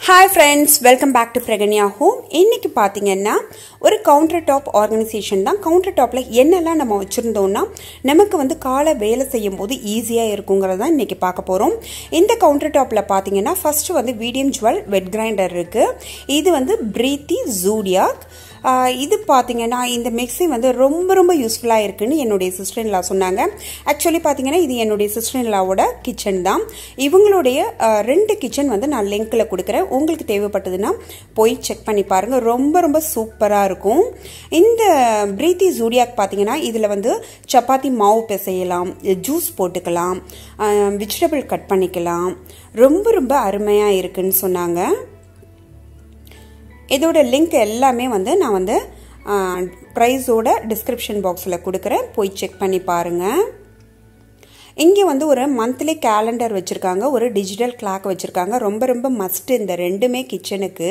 Hi friends, welcome back to Preethi Home. இன்னைக்கு பாத்தீங்கன்னா ஒரு countertop organization தான். countertopல என்னெல்லாம் நம்ம வச்சிருந்தோம்னா நமக்கு வந்து காலை வேலை செய்யும்போது ஈஸியா இருக்கும்ங்கறத இன்னைக்கு பார்க்க போறோம். இந்த countertopல பாத்தீங்கன்னா first வந்து Vidiem wet grinder இருக்கு. இது வந்து Preethi zodiac. இது பாத்தீங்கன்னா இந்த mixi வந்து ரொம்ப யூஸ்ஃபுல்லா இருக்குன்னு என்னோட sister in law சொன்னாங்க. Actually பாத்தீங்கன்னா இது என்னோட sister in lawவோட kitchen தான். இவங்களுடைய ரெண்டு kitchen வந்து நான் லிங்க்ல கொடுக்கிறேன். உங்களுக்கு தேவைப்பட்டதுன்னா போய் செக் பண்ணி பாருங்க. ரொம்ப சூப்பரா இருக்கும். இந்த Preethi zodiac பாத்தீங்கன்னா இதுல வந்து சப்பாத்தி மாவு பிசையலாம், ஜூஸ் போட்டுக்கலாம், வெஜிடபிள் கட் பண்ணிக்கலாம். ரொம்ப அருமையா இருக்குன்னு சொன்னாங்க. இதோட லிங்க் எல்லாமே வந்து நான் வந்து பிரைஸோட டிஸ்கிரிப்ஷன் பாக்ஸ்ல கொடுக்கிறேன். போய் செக் பண்ணி பாருங்க. இங்க வந்து ஒரு மந்த்லி கேலண்டர் வச்சிருக்காங்க, ஒரு டிஜிட்டல் கிளாக் வச்சிருக்காங்க. ரொம்ப மஸ்ட் இந்த ரெண்டுமே கிச்சனுக்கு.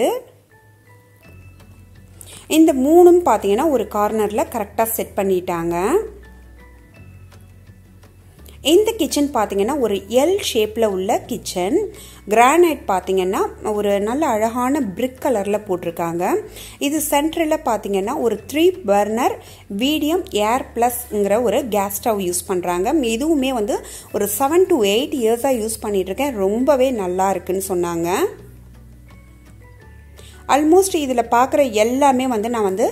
இந்த மூணும் பாத்தீங்கன்னா ஒரு கார்னர்ல கரெக்டா செட் பண்ணிட்டாங்க. இந்த கிச்சன் பாத்தீங்கன்னா ஒரு எல் ஷேப்ல உள்ள கிச்சன். கிரானைட் பாத்தீங்கன்னா ஒரு நல்ல அழகான பிரிக் கலர்ல போட்டிருக்காங்க. இது சென்டர்ல பாத்தீங்கன்னா ஒரு 3 பர்னர் Vidiem ஏர் பிளஸ்ங்கற ஒரு கேஸ் ஸ்டவ் யூஸ் பண்றாங்க. இதுவுமே வந்து ஒரு 7 to 8 இயர்ஸா யூஸ் பண்ணிட்டு இருக்கேன். ரொம்பவே நல்லா இருக்குன்னு சொன்னாங்க. ஆல்மோஸ்ட் இதுல பார்க்குற எல்லாமே வந்து நான் வந்து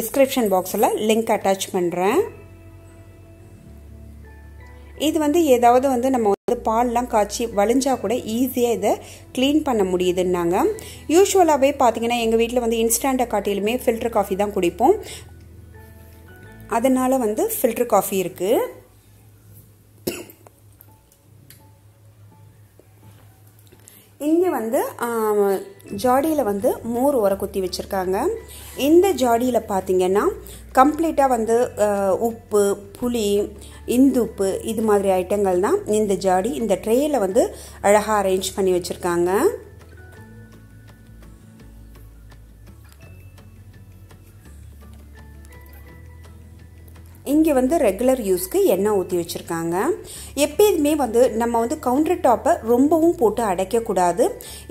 டிஸ்கிரிப்ஷன் பாக்ஸ்ல லிங்க் அட்டாச் பண்றேன். இது வந்து ஏதாவது வந்து நம்ம வந்து பால்லாம் காய்ச்சி வழிஞ்சா கூட ஈஸியா இதை க்ளீன் பண்ண முடியுதுன்னாங்க. யூசுவலாவே பாத்தீங்கன்னா எங்க வீட்டில் வந்து இன்ஸ்டன்ட் காட்டிலுமே ஃபில்டர் காஃபி தான் குடிப்போம். அதனால வந்து ஃபில்டர் காஃபி இருக்கு. இங்க வந்து ஜாடியில வந்து மோர் உர குத்தி வச்சிருக்காங்க. இந்த ஜாடியில பாத்தீங்கன்னா கம்ப்ளீட்டா வந்து உப்பு, புளி, இந்துப்பு இது மாதிரி ஐட்டங்கள் தான் இந்த ஜாடி. இந்த ட்ரேல வந்து அழகா அரேஞ்ச் பண்ணி வச்சிருக்காங்க. இங்க வந்து ரெகுலர் யூஸ்க்கு எண்ணெய் ஊத்தி வச்சிருக்காங்க. எப்பயுமே வந்து நம்ம வந்து கவுண்டர் டாப்பை ரொம்பவும் போட்டு அடைக்க கூடாது.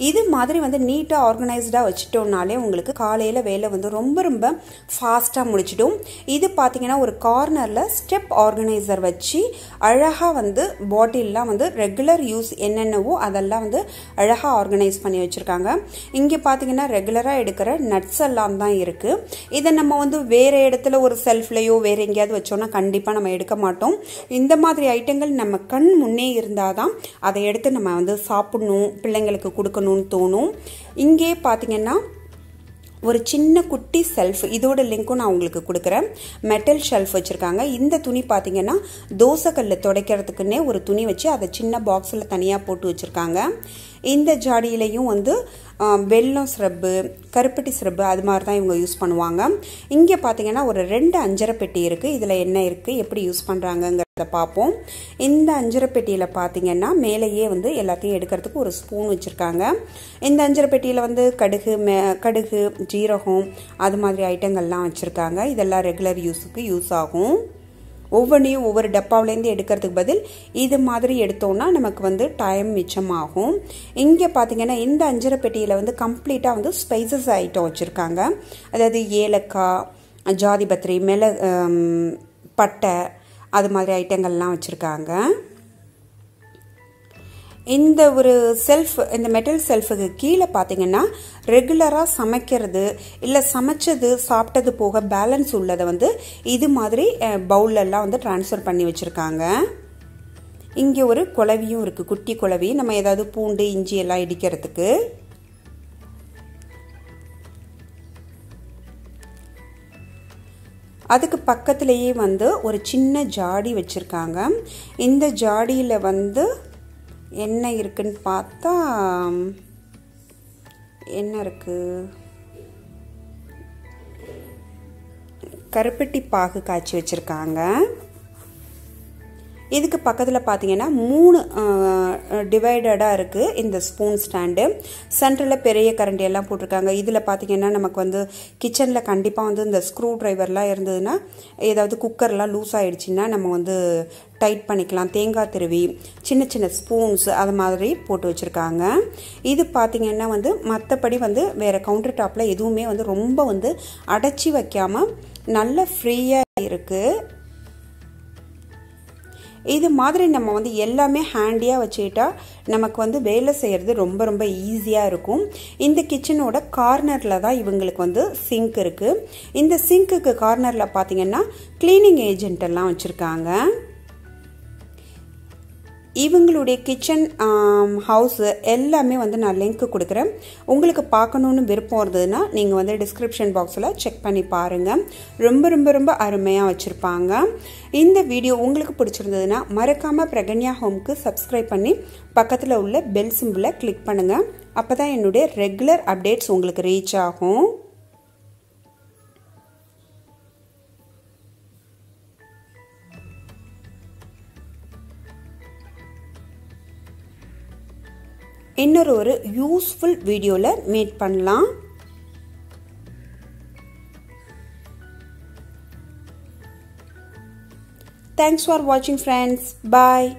இது மாதிரி வந்து நீட்டா ஆர்கனைஸ்டா வச்சிட்டோம்னாலே உங்களுக்கு காலையில வேலை வந்து ரொம்ப ஃபாஸ்டா முடிச்சிடும். இது பாத்தீங்கன்னா ஒரு கார்னர்ல ஸ்டெப் ஆர்கனைசர் வச்சு அழகா வந்து பாட்டில்லாம் வந்து ரெகுலர் யூஸ் என்னென்னவோ அதெல்லாம் வந்து அழகா ஆர்கனைஸ் பண்ணி வச்சிருக்காங்க. இங்க பாத்தீங்கன்னா ரெகுலரா எடுக்கிற நட்ஸ் எல்லாம் தான் இருக்கு. இதை நம்ம வந்து வேற இடத்துல ஒரு செல்ஃப்லயோ வேற எங்கேயாவது வச்சோம்னா கண்டிப்பா நம்ம எடுக்க மாட்டோம். இந்த மாதிரி ஐட்டங்கள் நம்ம கண் முன்னே இருந்தாதான் அதை எடுத்து நம்ம வந்து சாப்பிடணும், பிள்ளைங்களுக்கு கொடுக்கணும்னு தோணும். இங்கே பாத்தீங்கன்னா ஒரு சின்ன குட்டி செல்ஃப், இதோட லிங்க்கும் நான் உங்களுக்கு கொடுக்குறேன். மெட்டல் ஷெல்ஃப் வச்சிருக்காங்க. இந்த துணி பாத்தீங்கன்னா தோசைக்கல்ல துடைக்கிறதுக்குன்னே ஒரு துணி வச்சு அதை சின்ன பாக்ஸ்ல தனியா போட்டு வச்சிருக்காங்க. இந்த ஜாடியிலையும் வந்து வெல்லம் சிரப்பு, கருப்பட்டி சிரப்பு அது மாதிரி தான் இவங்க யூஸ் பண்ணுவாங்க. இங்கே பார்த்தீங்கன்னா ஒரு 2 அஞ்சரை பெட்டி இருக்கு. இதில் என்ன இருக்கு, எப்படி யூஸ் பண்ணுறாங்கங்கிறத பார்ப்போம். இந்த அஞ்சரை பெட்டியில் பார்த்தீங்கன்னா மேலேயே வந்து எல்லாத்தையும் எடுக்கிறதுக்கு ஒரு ஸ்பூன் வச்சுருக்காங்க. இந்த அஞ்சரை பெட்டியில் வந்து கடுகு, ஜீரகம் அது மாதிரி ஐட்டங்கள்லாம் வச்சுருக்காங்க. இதெல்லாம் ரெகுலர் யூஸுக்கு யூஸ் ஆகும். ஒவ்வொன்றையும் ஒவ்வொரு டப்பாவிலேருந்து எடுக்கிறதுக்கு பதில் இது மாதிரி எடுத்தோம்னா நமக்கு வந்து டைம் மிச்சமாகும். இங்கே பார்த்தீங்கன்னா இந்த அஞ்சரை பெட்டியில் வந்து கம்ப்ளீட்டாக வந்து ஸ்பைசஸ் ஐட்டம் வச்சுருக்காங்க. அதாவது ஏலக்காய், ஜாதிபத்திரி, பட்டை அது மாதிரி ஐட்டங்கள்லாம் வச்சுருக்காங்க. இந்த ஒரு செல்ஃப், இந்த மெட்டல் செல்ஃபுக்கு கீழே பார்த்தீங்கன்னா ரெகுலராக சமைக்கிறது இல்லை சமைச்சது சாப்பிட்டது போக பேலன்ஸ் உள்ளதை வந்து இது மாதிரி பவுலெல்லாம் வந்து டிரான்ஸ்ஃபர் பண்ணி வச்சுருக்காங்க. இங்கே ஒரு குழவியும் இருக்குது, குட்டி குழவி, நம்ம ஏதாவது பூண்டு இஞ்சி எல்லாம் இடிக்கிறதுக்கு. அதுக்கு பக்கத்திலேயே வந்து ஒரு சின்ன ஜாடி வச்சுருக்காங்க. இந்த ஜாடியில் வந்து என்ன இருக்குன்னு பார்த்தா என்ன இருக்கு, கருப்பட்டி பாகு காய்ச்சி வச்சிருக்காங்க. இதுக்கு பக்கத்தில் பார்த்தீங்கன்னா 3 டிவைடடாக இருக்குது இந்த ஸ்பூன் ஸ்டாண்டு. சென்டரில் பெரிய கரண்டி எல்லாம் போட்டிருக்காங்க. இதில் பார்த்தீங்கன்னா நமக்கு வந்து கிச்சனில் கண்டிப்பாக வந்து இந்த ஸ்க்ரூ ட்ரைவர்லாம் இருந்ததுன்னா ஏதாவது குக்கர்லாம் லூஸ் ஆகிடுச்சின்னா நம்ம வந்து டைட் பண்ணிக்கலாம். தேங்காய் திருவி சின்ன சின்ன ஸ்பூன்ஸ் அது மாதிரி போட்டு வச்சுருக்காங்க. இது பார்த்திங்கன்னா வந்து மற்றபடி வந்து வேறு கவுண்டர் டாப்பில் எதுவுமே வந்து ரொம்ப வந்து அடைச்சி வைக்காமல் நல்ல ஃப்ரீயாக இருக்குது. இது மாதிரி நம்ம வந்து எல்லாமே ஹேண்டியாக வச்சுக்கிட்டா நமக்கு வந்து வேலை செய்கிறது ரொம்ப ரொம்ப ஈஸியாக இருக்கும். இந்த கிச்சனோட கார்னரில் தான் இவங்களுக்கு வந்து சிங்க் இருக்குது. இந்த சிங்க்குக்கு கார்னரில் பார்த்தீங்கன்னா க்ளீனிங் ஏஜென்ட் எல்லாம் வச்சுருக்காங்க. இவங்களுடைய கிச்சன் ஹவுஸ் எல்லாமே வந்து நான் லிங்க் கொடுக்குறேன். உங்களுக்கு பார்க்கணுன்னு விருப்பம் இருந்ததுன்னா நீங்கள் வந்து டிஸ்கிரிப்ஷன் பாக்ஸில் செக் பண்ணி பாருங்கள். ரொம்ப ரொம்ப ரொம்ப அருமையாக வச்சுருப்பாங்க. இந்த வீடியோ உங்களுக்கு பிடிச்சிருந்ததுன்னா மறக்காமல் பிரகன்யா ஹோம்க்கு சப்ஸ்கிரைப் பண்ணி பக்கத்தில் உள்ள பெல் சிம்பிளை கிளிக் பண்ணுங்கள். அப்போ தான் என்னுடைய ரெகுலர் அப்டேட்ஸ் உங்களுக்கு ரீச் ஆகும். இன்னொரு ஒரு யூஸ்ஃபுல் வீடியோவில் மீட் பண்ணலாம். தேங்க்ஸ் ஃபார் வாட்சிங் ஃப்ரெண்ட்ஸ். பாய்.